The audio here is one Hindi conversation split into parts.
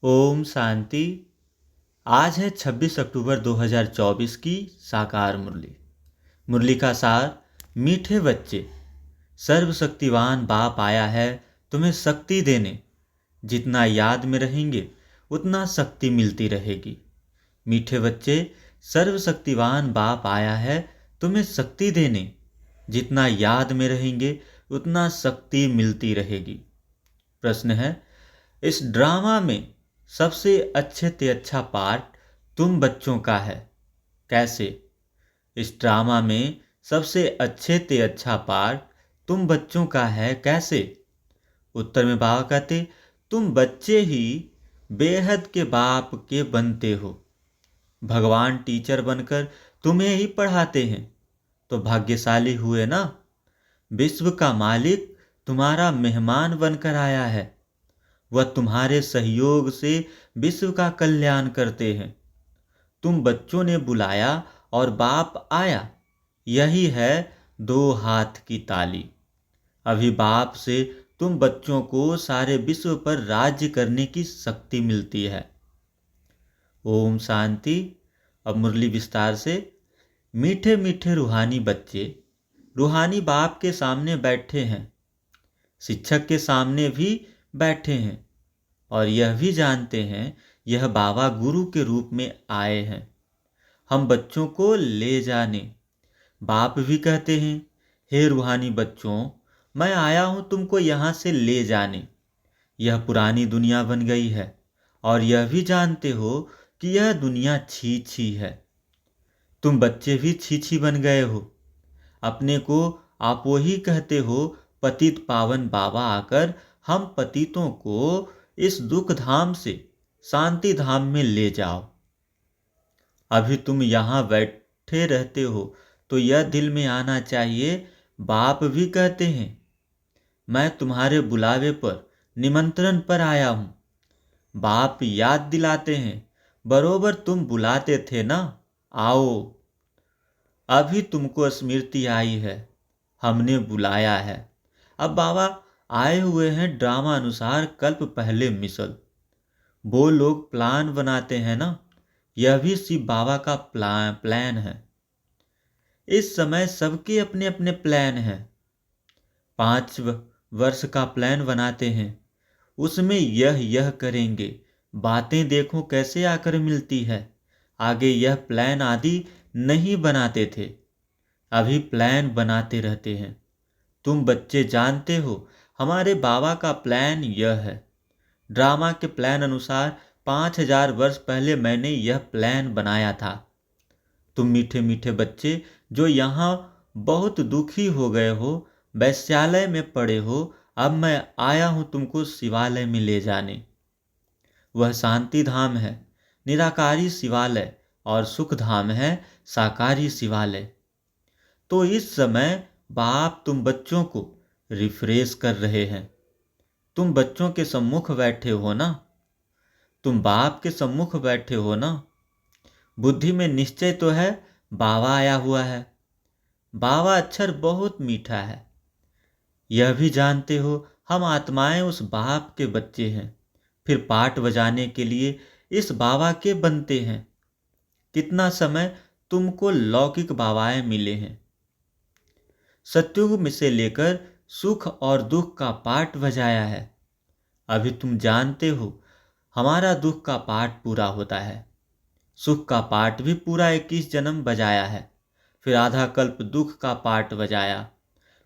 ओम शांति। आज है 26 अक्टूबर 2024 की साकार मुरली। मुरली का सार। मीठे बच्चे, सर्वशक्तिवान बाप आया है तुम्हें शक्ति देने। जितना याद में रहेंगे उतना शक्ति मिलती रहेगी। मीठे बच्चे, सर्वशक्तिवान बाप आया है तुम्हें शक्ति देने। जितना याद में रहेंगे उतना शक्ति मिलती रहेगी। प्रश्न है, इस ड्रामा में सबसे अच्छे से अच्छा पार्ट तुम बच्चों का है, कैसे? इस ड्रामा में सबसे अच्छे से अच्छा पार्ट तुम बच्चों का है, कैसे? उत्तर में बाबा कहते, तुम बच्चे ही बेहद के बाप के बनते हो। भगवान टीचर बनकर तुम्हें ही पढ़ाते हैं तो भाग्यशाली हुए ना। विश्व का मालिक तुम्हारा मेहमान बनकर आया है। वह तुम्हारे सहयोग से विश्व का कल्याण करते हैं। तुम बच्चों ने बुलाया और बाप आया, यही है दो हाथ की ताली। अभी बाप से तुम बच्चों को सारे विश्व पर राज्य करने की शक्ति मिलती है। ओम शांति। अब मुरली विस्तार से। मीठे मीठे रूहानी बच्चे रूहानी बाप के सामने बैठे हैं, शिक्षक के सामने भी बैठे हैं और यह भी जानते हैं यह बाबा गुरु के रूप में आए हैं हम बच्चों को ले जाने। बाप भी कहते हैं, हे रूहानी बच्चों, मैं आया हूं तुमको यहाँ से ले जाने। यह पुरानी दुनिया बन गई है और यह भी जानते हो कि यह दुनिया छी छी है। तुम बच्चे भी छी छी बन गए हो। अपने को आप वही कहते हो, पतित पावन बाबा आकर हम पतितों को इस दुख धाम से शांति धाम में ले जाओ। अभी तुम यहाँ बैठे रहते हो तो यह दिल में आना चाहिए, बाप भी कहते हैं मैं तुम्हारे बुलावे पर, निमंत्रण पर आया हूँ। बाप याद दिलाते हैं, बरोबर तुम बुलाते थे ना, आओ। अभी तुमको स्मृति आई है, हमने बुलाया है। अब बाबा आए हुए हैं ड्रामा अनुसार कल्प पहले मिसल। वो लोग प्लान बनाते हैं ना, यह भी शिव बाबा का प्लान है। इस समय सबके अपने अपने प्लान हैं। 5 वर्ष का प्लान बनाते हैं, उसमें यह करेंगे। बातें देखो कैसे आकर मिलती है। आगे यह प्लान आदि नहीं बनाते थे, अभी प्लान बनाते रहते हैं। तुम बच्चे जानते हो हमारे बाबा का प्लान यह है। ड्रामा के प्लान अनुसार 5000 वर्ष पहले मैंने यह प्लान बनाया था। तुम मीठे मीठे बच्चे जो यहाँ बहुत दुखी हो गए हो, वैश्यालय में पड़े हो, अब मैं आया हूँ तुमको शिवालय में ले जाने। वह शांति धाम है, निराकारी शिवालय, और सुख धाम है, साकारी शिवालय। तो इस समय बाप तुम बच्चों को रिफ्रेश कर रहे हैं। तुम बच्चों के सम्मुख बैठे हो ना, तुम बाप के सम्मुख बैठे हो ना। बुद्धि में निश्चय तो है बाबा आया हुआ है। बाबा अक्षर बहुत मीठा है। यह भी जानते हो हम आत्माएं उस बाप के बच्चे हैं, फिर पाठ बजाने के लिए इस बाबा के बनते हैं। कितना समय तुमको लौकिक बाबाएं मिले हैं। सत्युग में से लेकर सुख और दुख का पाठ बजाया है। अभी तुम जानते हो हमारा दुख का पाठ पूरा होता है, सुख का पाठ भी पूरा 21 जन्म बजाया है, फिर आधा कल्प दुख का पाठ बजाया।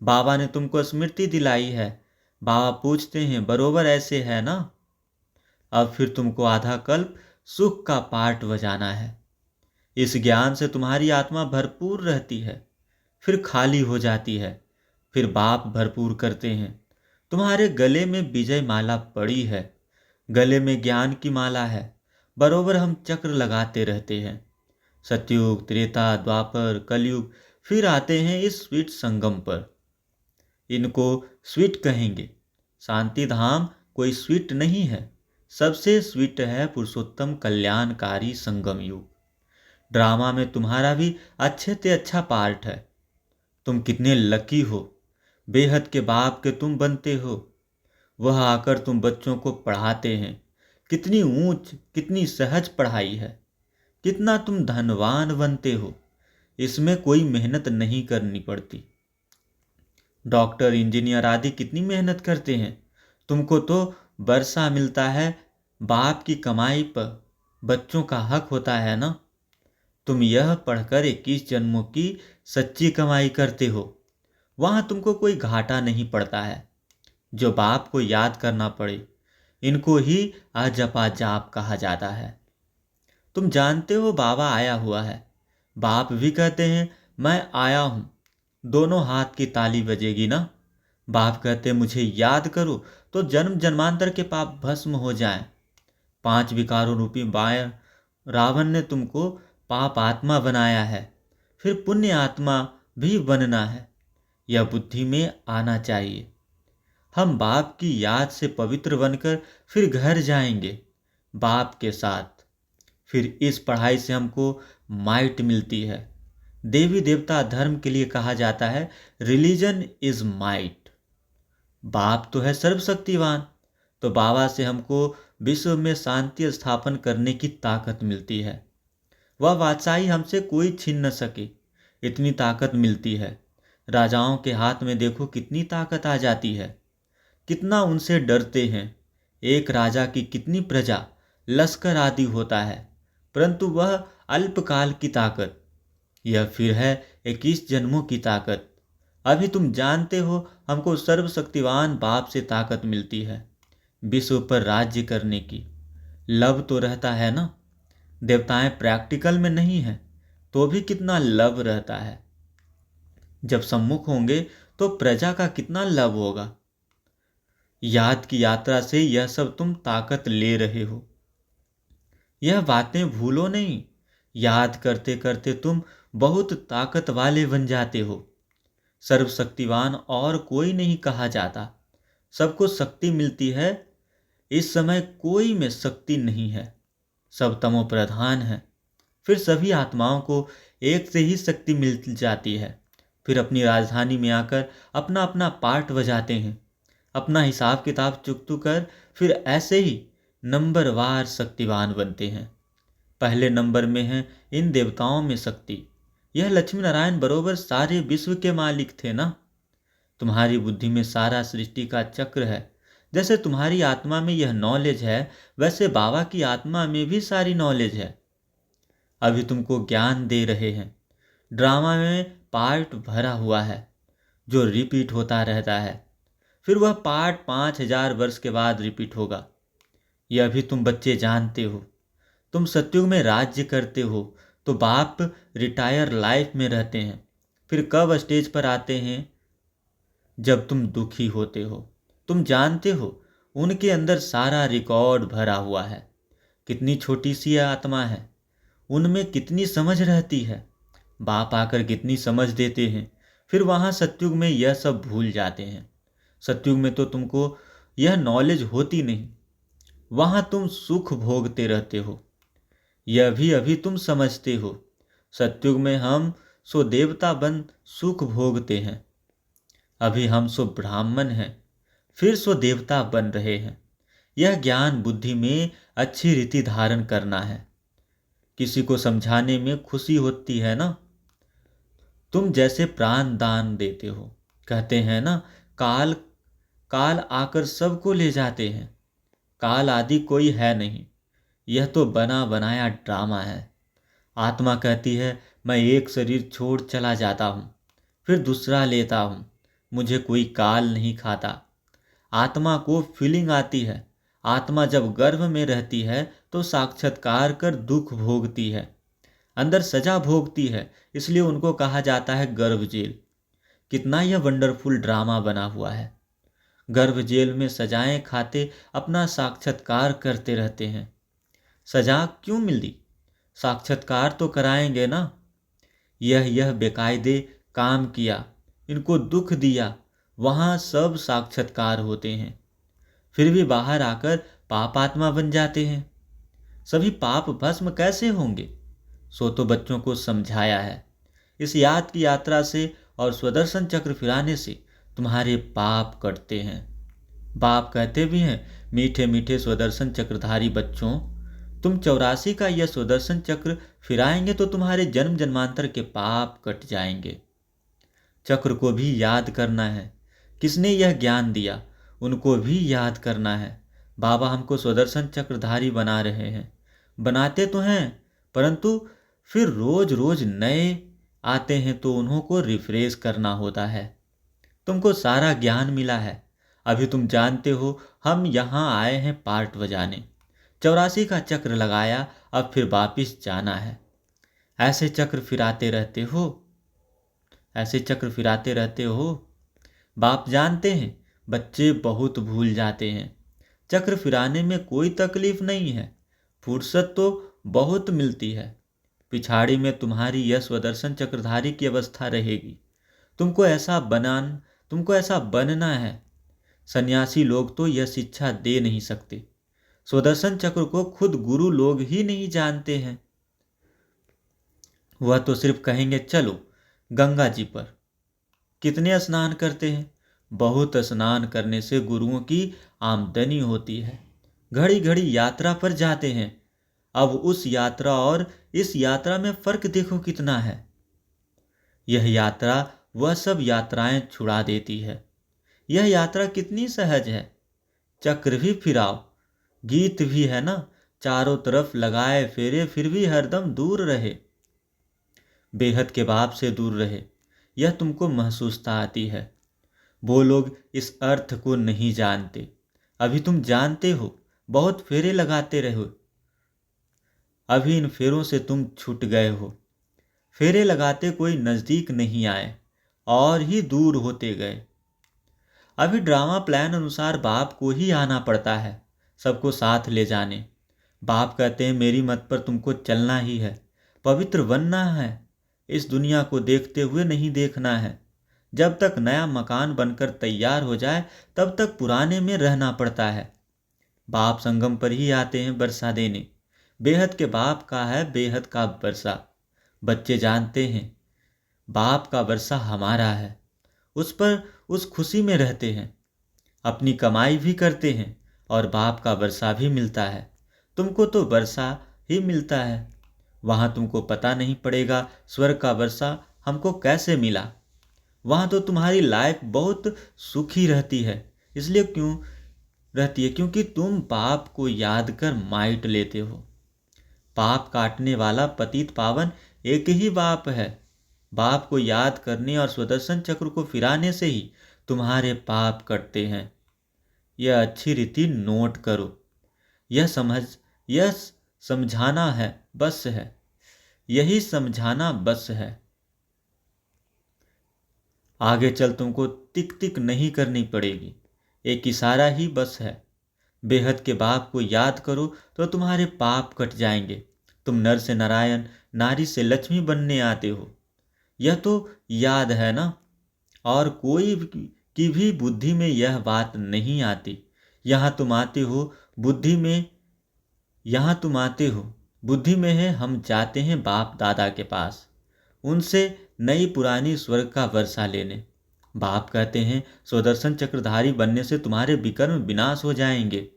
बाबा ने तुमको स्मृति दिलाई है। बाबा पूछते हैं बरोबर ऐसे है ना। अब फिर तुमको आधा कल्प सुख का पाठ बजाना है। इस ज्ञान से तुम्हारी आत्मा भरपूर रहती है, फिर खाली हो जाती है, फिर बाप भरपूर करते हैं। तुम्हारे गले में विजय माला पड़ी है, गले में ज्ञान की माला है। बरोबर हम चक्र लगाते रहते हैं। सतयुग, त्रेता, द्वापर, कलयुग, फिर आते हैं इस स्वीट संगम पर। इनको स्वीट कहेंगे। शांति धाम कोई स्वीट नहीं है, सबसे स्वीट है पुरुषोत्तम कल्याणकारी संगम युग। ड्रामा में तुम्हारा भी अच्छे से अच्छा पार्ट है। तुम कितने लकी हो, बेहद के बाप के तुम बनते हो। वह आकर तुम बच्चों को पढ़ाते हैं, कितनी ऊंच, कितनी सहज पढ़ाई है। कितना तुम धनवान बनते हो, इसमें कोई मेहनत नहीं करनी पड़ती। डॉक्टर, इंजीनियर आदि कितनी मेहनत करते हैं, तुमको तो वर्षा मिलता है। बाप की कमाई पर बच्चों का हक होता है ना। तुम यह पढ़कर 21 जन्मों की सच्ची कमाई करते हो, वहां तुमको कोई घाटा नहीं पड़ता है। जो बाप को याद करना पड़े, इनको ही अजपा जाप कहा जाता है। तुम जानते हो बाबा आया हुआ है। बाप भी कहते हैं मैं आया हूं, दोनों हाथ की ताली बजेगी ना। बाप कहते मुझे याद करो तो जन्म जन्मांतर के पाप भस्म हो जाएं। 5 विकारों रूपी बाएं रावण ने तुमको पाप आत्मा बनाया है, फिर पुण्य आत्मा भी बनना है। यह बुद्धि में आना चाहिए। हम बाप की याद से पवित्र बनकर फिर घर जाएंगे बाप के साथ। फिर इस पढ़ाई से हमको माइट मिलती है। देवी देवता धर्म के लिए कहा जाता है रिलीजन इज माइट। बाप तो है सर्वशक्तिवान, तो बाबा से हमको विश्व में शांति स्थापन करने की ताकत मिलती है। वह बादशाही हमसे कोई छीन न सके, इतनी ताकत मिलती है। राजाओं के हाथ में देखो कितनी ताकत आ जाती है, कितना उनसे डरते हैं। एक राजा की कितनी प्रजा, लश्कर आदि होता है, परंतु वह अल्पकाल की ताकत। यह फिर है 21 जन्मों की ताकत। अभी तुम जानते हो हमको सर्वशक्तिवान बाप से ताकत मिलती है विश्व पर राज्य करने की। लव तो रहता है ना। देवताएं प्रैक्टिकल में नहीं है तो भी कितना लव रहता है। जब सम्मुख होंगे तो प्रजा का कितना लव होगा। याद की यात्रा से यह सब तुम ताकत ले रहे हो। यह बातें भूलो नहीं। याद करते करते तुम बहुत ताकत वाले बन जाते हो। सर्वशक्तिवान और कोई नहीं कहा जाता। सबको शक्ति मिलती है। इस समय कोई में शक्ति नहीं है, सब तमो प्रधान है। फिर सभी आत्माओं को एक से ही शक्ति मिल जाती है। फिर अपनी राजधानी में आकर अपना अपना पार्ट बजाते हैं, अपना हिसाब किताब चुकतू कर फिर ऐसे ही नंबरवार शक्तिवान बनते हैं। पहले नंबर में है इन देवताओं में शक्ति। यह लक्ष्मी नारायण बरोबर सारे विश्व के मालिक थे ना। तुम्हारी बुद्धि में सारा सृष्टि का चक्र है। जैसे तुम्हारी आत्मा में यह नॉलेज है, वैसे बाबा की आत्मा में भी सारी नॉलेज है। अभी तुमको ज्ञान दे रहे हैं। ड्रामा में पार्ट भरा हुआ है जो रिपीट होता रहता है। फिर वह पार्ट 5000 वर्ष के बाद रिपीट होगा। यह भी तुम बच्चे जानते हो। तुम सतयुग में राज्य करते हो तो बाप रिटायर लाइफ में रहते हैं। फिर कब स्टेज पर आते हैं? जब तुम दुखी होते हो। तुम जानते हो उनके अंदर सारा रिकॉर्ड भरा हुआ है। कितनी छोटी सी आत्मा है, उनमें कितनी समझ रहती है। बाप आकर कितनी समझ देते हैं। फिर वहाँ सतयुग में यह सब भूल जाते हैं। सतयुग में तो तुमको यह नॉलेज होती नहीं। वहाँ तुम सुख भोगते रहते हो। यह भी अभी तुम समझते हो। सतयुग में हम सो देवता बन सुख भोगते हैं। अभी हम सो ब्राह्मण हैं, फिर सो देवता बन रहे हैं। यह ज्ञान बुद्धि में अच्छी रीति धारण करना है। किसी को समझाने में खुशी होती है ना। तुम जैसे प्राण दान देते हो। कहते हैं ना काल काल आकर सबको ले जाते हैं। काल आदि कोई है नहीं, यह तो बना बनाया ड्रामा है। आत्मा कहती है मैं एक शरीर छोड़ चला जाता हूँ, फिर दूसरा लेता हूँ, मुझे कोई काल नहीं खाता। आत्मा को फीलिंग आती है। आत्मा जब गर्भ में रहती है तो साक्षात्कार कर दुख भोगती है, अंदर सजा भोगती है। इसलिए उनको कहा जाता है गर्भ जेल। कितना यह वंडरफुल ड्रामा बना हुआ है। गर्भ जेल में सजाएं खाते अपना साक्षात्कार करते रहते हैं। सजा क्यों मिली? साक्षात्कार तो कराएंगे ना। यह बेकायदे काम किया, इनको दुख दिया, वहाँ सब साक्षात्कार होते हैं। फिर भी बाहर आकर पापात्मा बन जाते हैं। सभी पाप भस्म कैसे होंगे? सो तो बच्चों को समझाया है। इस याद की यात्रा से और स्वदर्शन चक्र फिराने से तुम्हारे पाप कटते हैं। बाप कहते भी हैं, मीठे मीठे स्वदर्शन चक्रधारी बच्चों, तुम 84 का यह स्वदर्शन चक्र फिराएंगे तो तुम्हारे जन्म जन्मांतर के पाप कट जाएंगे। चक्र को भी याद करना है, किसने यह ज्ञान दिया उनको भी याद करना है। बाबा हमको स्वदर्शन चक्रधारी बना रहे हैं, बनाते तो हैं, परंतु फिर रोज रोज नए आते हैं तो उन्हों को रिफ्रेश करना होता है। तुमको सारा ज्ञान मिला है, अभी तुम जानते हो हम यहाँ आए हैं पार्ट बजाने। 84 का चक्र लगाया, अब फिर वापिस जाना है। ऐसे चक्र फिराते रहते हो, ऐसे चक्र फिराते रहते हो। बाप जानते हैं बच्चे बहुत भूल जाते हैं। चक्र फिराने में कोई तकलीफ नहीं है, फुर्सत तो बहुत मिलती है। पिछाड़ी में तुम्हारी यह स्वदर्शन चक्रधारी की अवस्था रहेगी। तुमको ऐसा बनना है। सन्यासी लोग तो यह शिक्षा दे नहीं सकते। स्वदर्शन चक्र को खुद गुरु लोग ही नहीं जानते हैं। वह तो सिर्फ कहेंगे चलो गंगा जी पर। कितने स्नान करते हैं? बहुत स्नान करने से गुरुओं की आमदनी होती है। घड़ी घड़ी यात्रा पर जाते हैं। अब उस यात्रा और इस यात्रा में फर्क देखो कितना है। यह यात्रा वह सब यात्राएं छुड़ा देती है। यह यात्रा कितनी सहज है। चक्र भी फिराओ, गीत भी है ना, चारों तरफ लगाए फेरे फिर भी हरदम दूर रहे। बेहद के बाप से दूर रहे, यह तुमको महसूसता आती है। वो लोग इस अर्थ को नहीं जानते, अभी तुम जानते हो। बहुत फेरे लगाते रहो, अभी इन फेरों से तुम छूट गए हो। फेरे लगाते कोई नजदीक नहीं आए और ही दूर होते गए। अभी ड्रामा प्लान अनुसार बाप को ही आना पड़ता है, सबको साथ ले जाने। बाप कहते हैं मेरी मत पर तुमको चलना ही है, पवित्र बनना है। इस दुनिया को देखते हुए नहीं देखना है। जब तक नया मकान बनकर तैयार हो जाए तब तक पुराने में रहना पड़ता है। बाप संगम पर ही आते हैं वर्षा देने। बेहद के बाप का है बेहद का वर्षा। बच्चे जानते हैं बाप का वर्षा हमारा है, उस पर उस खुशी में रहते हैं। अपनी कमाई भी करते हैं और बाप का वर्षा भी मिलता है। तुमको तो वर्षा ही मिलता है, वहाँ तुमको पता नहीं पड़ेगा स्वर्ग का वर्षा हमको कैसे मिला। वहाँ तो तुम्हारी लाइफ बहुत सुखी रहती है। इसलिए क्यों रहती है? क्योंकि तुम पाप को याद कर माइट लेते हो। पाप काटने वाला पतित पावन एक ही बाप है। बाप को याद करने और स्वदर्शन चक्र को फिराने से ही तुम्हारे पाप कटते हैं। यह अच्छी रीति नोट करो। यह समझाना है बस है, यही समझाना बस है। आगे चल तुमको टिक टिक नहीं करनी पड़ेगी, एक इशारा ही बस है। बेहद के बाप को याद करो तो तुम्हारे पाप कट जाएंगे। तुम नर से नारायण, नारी से लक्ष्मी बनने आते हो, यह तो याद है ना। और कोई की भी बुद्धि में यह बात नहीं आती। यहाँ तुम आते हो बुद्धि में, यहाँ तुम आते हो बुद्धि में है। हम जाते हैं बाप दादा के पास, उनसे नई पुरानी स्वर्ग का वर्षा लेने। बाप कहते हैं स्वदर्शन चक्रधारी बनने से तुम्हारे विकर्म विनाश हो जाएंगे।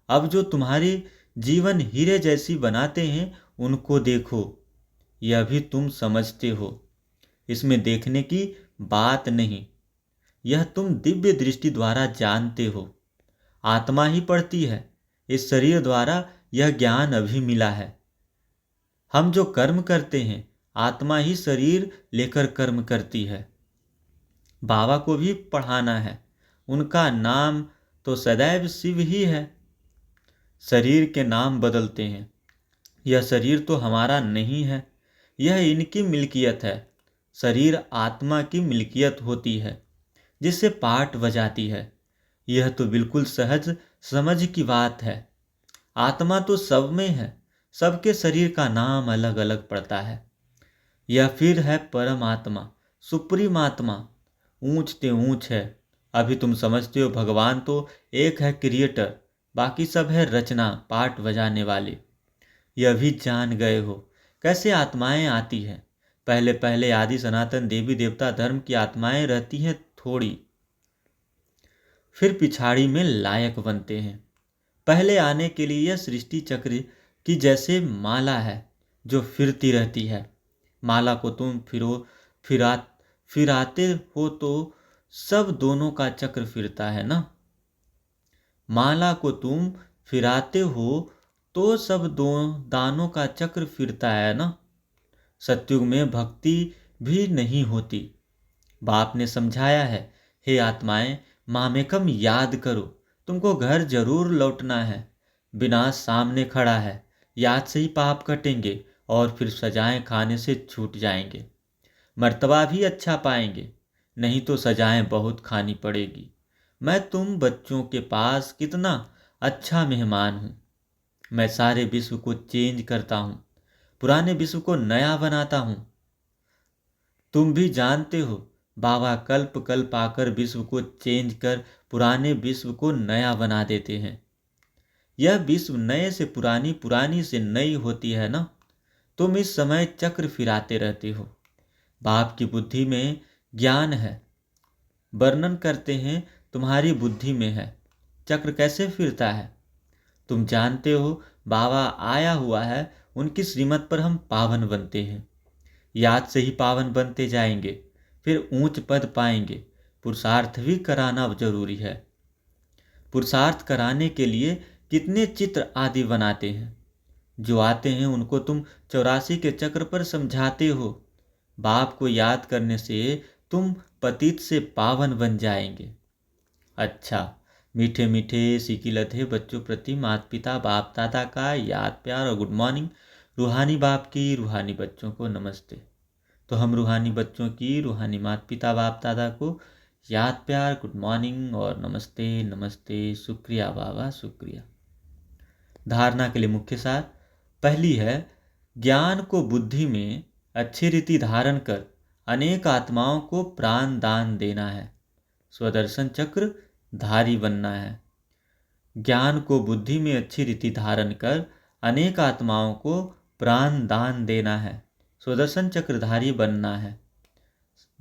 अब जो तुम्हारी जीवन हीरे जैसी बनाते हैं उनको देखो। यह भी तुम समझते हो, इसमें देखने की बात नहीं। यह तुम दिव्य दृष्टि द्वारा जानते हो। आत्मा ही पढ़ती है, इस शरीर द्वारा यह ज्ञान अभी मिला है। हम जो कर्म करते हैं आत्मा ही शरीर लेकर कर्म करती है। बाबा को भी पढ़ाना है, उनका नाम तो सदैव शिव ही है। शरीर के नाम बदलते हैं, यह शरीर तो हमारा नहीं है, यह इनकी मिल्कियत है। शरीर आत्मा की मिल्कियत होती है जिससे पाठ बजाती है। यह तो बिल्कुल सहज समझ की बात है। आत्मा तो सब में है, सबके शरीर का नाम अलग अलग पड़ता है। यह फिर है परमात्मा, सुप्रीम आत्मा, ऊंच ते ऊंच है। अभी तुम समझते हो भगवान तो एक है क्रिएटर, बाकी सब है रचना पाठ बजाने वाले। यह भी जान गए हो कैसे आत्माएं आती हैं। पहले पहले आदि सनातन देवी देवता धर्म की आत्माएं रहती हैं थोड़ी, फिर पिछाड़ी में लायक बनते हैं। पहले आने के लिए यह सृष्टि चक्र की जैसे माला है जो फिरती रहती है। माला को तुम फिराते हो तो सब दोनों का चक्र फिरता है ना। माला को तुम फिराते हो तो सब दो दानों का चक्र फिरता है ना। सतयुग में भक्ति भी नहीं होती। बाप ने समझाया है, हे आत्माएं, मामेकम याद करो, तुमको घर जरूर लौटना है। विनाश सामने खड़ा है, याद से ही पाप कटेंगे और फिर सजाएं खाने से छूट जाएंगे। मर्तबा भी अच्छा पाएंगे, नहीं तो सजाएं बहुत खानी पड़ेगी। मैं तुम बच्चों के पास कितना अच्छा मेहमान हूँ। मैं सारे विश्व को चेंज करता हूँ, पुराने विश्व को नया बनाता हूँ। तुम भी जानते हो, बाबा कल्प कल्प आकर विश्व को चेंज कर पुराने विश्व को नया बना देते हैं। यह विश्व नए से पुरानी, पुरानी से नई होती है ना। तुम इस समय चक्र फिराते रहते हो। बाप की बुद्धि में ज्ञान है, वर्णन करते हैं तुम्हारी बुद्धि में है। चक्र कैसे फिरता है तुम जानते हो। बाबा आया हुआ है, उनकी श्रीमत पर हम पावन बनते हैं। याद से ही पावन बनते जाएंगे, फिर ऊंच पद पाएंगे। पुरुषार्थ भी कराना जरूरी है। पुरुषार्थ कराने के लिए कितने चित्र आदि बनाते हैं। जो आते हैं उनको तुम 84 के चक्र पर समझाते हो। बाप को याद करने से तुम पतित से पावन बन जाएंगे। अच्छा, मीठे मीठे सीखिलते बच्चों प्रति माता पिता बाप दादा का याद प्यार और गुड मॉर्निंग। रूहानी बाप की रूहानी बच्चों को नमस्ते। तो हम रूहानी बच्चों की रूहानी माता पिता बाप दादा को याद प्यार, गुड मॉर्निंग और नमस्ते नमस्ते, शुक्रिया बाबा शुक्रिया। धारणा के लिए मुख्य सार। पहली है, ज्ञान को बुद्धि में अच्छी रीति धारण कर अनेक आत्माओं को प्राण दान देना है। स्वदर्शन चक्र धारी बनना है। ज्ञान को बुद्धि में अच्छी रीति धारण कर अनेक आत्माओं को प्राण दान देना है। स्वदर्शन चक्रधारी बनना है।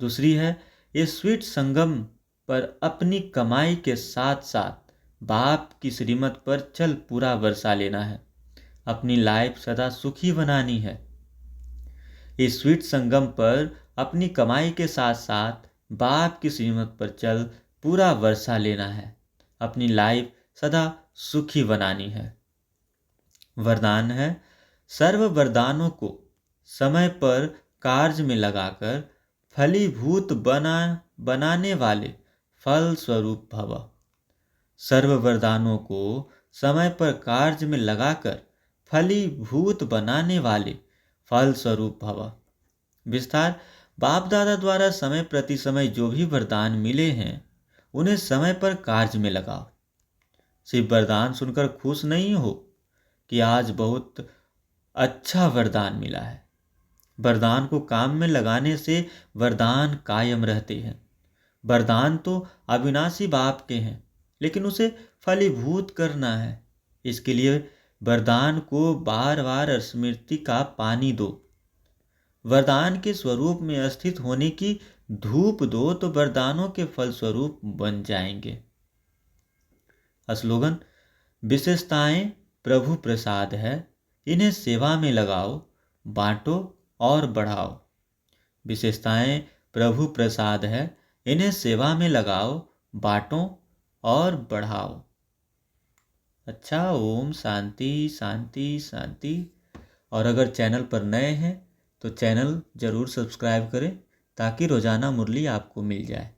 दूसरी है, ये स्वीट संगम पर अपनी कमाई के साथ साथ बाप की श्रीमत पर चल पूरा वर्षा लेना है। अपनी लाइफ सदा सुखी बनानी है। इस स्वीट संगम पर अपनी कमाई के साथ साथ बाप की श्रीमत पर चल पूरा वर्षा लेना है। अपनी लाइफ सदा सुखी बनानी है। वरदान है, सर्व वरदानों को समय पर कार्य में लगाकर फलीभूत बनाने वाले फल स्वरूप भव। सर्व वरदानों को समय पर कार्य में लगाकर फलीभूत बनाने वाले फल स्वरूप भव। विस्तार। बाप दादा द्वारा समय प्रति समय जो भी वरदान मिले हैं उन्हें समय पर कार्य में लगाओ। सिर्फ वरदान सुनकर खुश नहीं हो कि आज बहुत अच्छा वरदान मिला है। वरदान को काम में लगाने से वरदान कायम रहते हैं। वरदान तो अविनाशी बाप के हैं, लेकिन उसे फलीभूत करना है। इसके लिए वरदान को बार बार स्मृति का पानी दो। वरदान के स्वरूप में स्थित होने की धूप दो तो वरदानों के फल स्वरूप बन जाएंगे। स्लोगन। विशेषताएं प्रभु प्रसाद है, इन्हें सेवा में लगाओ, बांटो और बढ़ाओ। विशेषताएं प्रभु प्रसाद है, इन्हें सेवा में लगाओ, बांटो और बढ़ाओ। अच्छा, ओम शांति शांति शांति। और अगर चैनल पर नए हैं तो चैनल ज़रूर सब्सक्राइब करें ताकि रोज़ाना मुरली आपको मिल जाए।